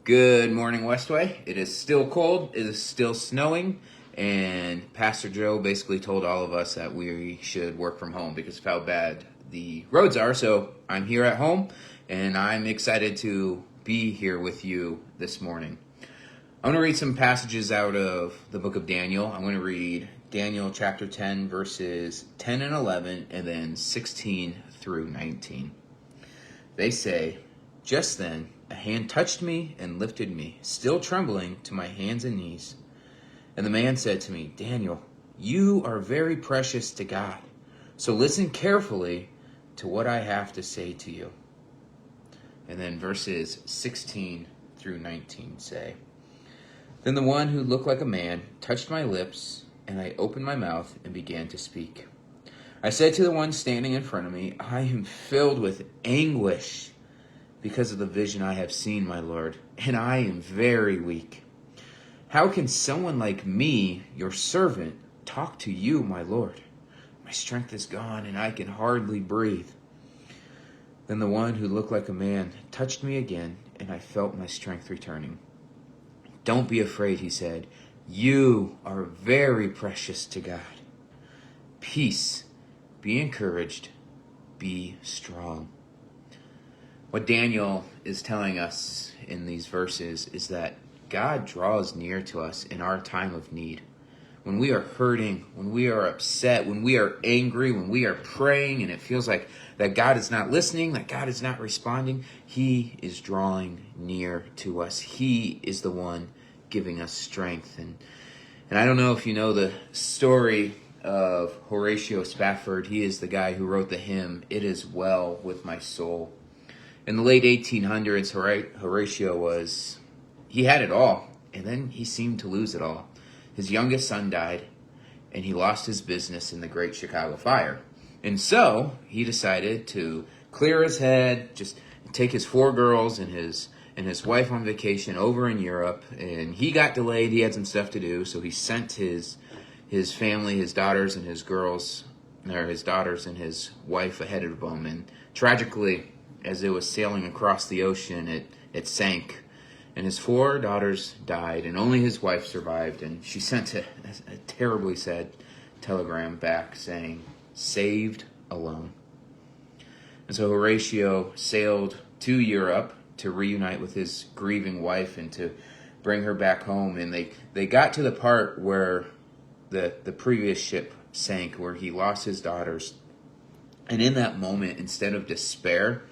Good morning, WestWay. It is still cold, it is still snowing, and Pastor Joe basically told all of us that we should work from home because of how bad the roads are. So I'm here at home, and I'm excited to be here with you this morning. I'm going to read some passages out of the book of Daniel. I'm going to read Daniel chapter 10, verses 10 and 11, and then 16 through 19. They say, "Just then, a hand touched me and lifted me, still trembling, to my hands and knees. And the man said to me, 'Daniel, you are very precious to God. So listen carefully to what I have to say to you.'" And then verses 16 through 19 say, "Then the one who looked like a man touched my lips, and I opened my mouth and began to speak. I said to the one standing in front of me, 'I am filled with anguish because of the vision I have seen, my Lord, and I am very weak. How can someone like me, your servant, talk to you, my Lord? My strength is gone, and I can hardly breathe.' Then the one who looked like a man touched me again, and I felt my strength returning. 'Don't be afraid,' he said. 'You are very precious to God. Peace, be encouraged, be strong.'" What Daniel is telling us in these verses is that God draws near to us in our time of need. When we are hurting, when we are upset, when we are angry, when we are praying and it feels like that God is not listening, that God is not responding, He is drawing near to us. He is the one giving us strength. And I don't know if you know the story of Horatio Spafford. He is the guy who wrote the hymn, "It Is Well With My Soul." In the late 1800s, Horatio he had it all, and then he seemed to lose it all. His youngest son died, and he lost his business in the Great Chicago Fire. And so he decided to clear his head, just take his 4 girls and his wife on vacation over in Europe, and he got delayed. He had some stuff to do, so he sent his family, his daughters and his girls, or his daughters and his wife ahead of him. And tragically, as it was sailing across the ocean, it sank, and his 4 daughters died, and only his wife survived. And she sent a terribly sad telegram back saying, "Saved alone." And so Horatio sailed to Europe to reunite with his grieving wife and to bring her back home. And they got to the part where the previous ship sank, where he lost his daughters. And in that moment, instead of despair,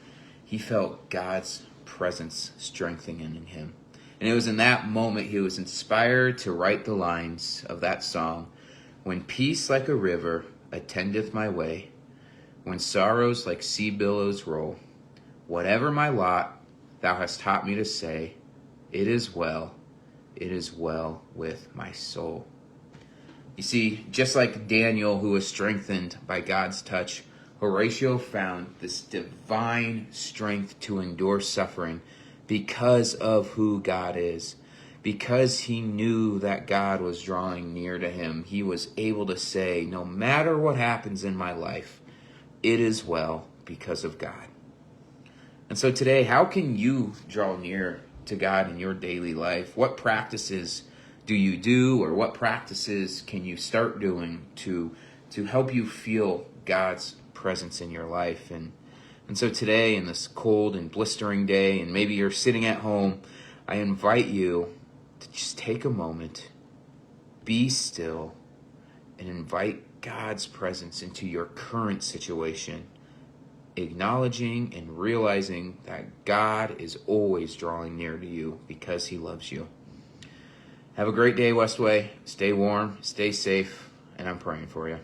he felt God's presence strengthening him. And it was in that moment he was inspired to write the lines of that song, "When peace like a river attendeth my way, when sorrows like sea billows roll, whatever my lot, thou hast taught me to say, it is well with my soul." You see, just like Daniel, who was strengthened by God's touch, Horatio found this divine strength to endure suffering because of who God is. Because he knew that God was drawing near to him, he was able to say, no matter what happens in my life, it is well because of God. And so today, how can you draw near to God in your daily life? What practices do you do, or what practices can you start doing to help you feel God's presence in your life? And so today, in this cold and blistering day, and maybe you're sitting at home, I invite you to just take a moment, be still, and invite God's presence into your current situation, acknowledging and realizing that God is always drawing near to you because he loves you. Have a great day, WestWay. Stay warm, stay safe, and I'm praying for you.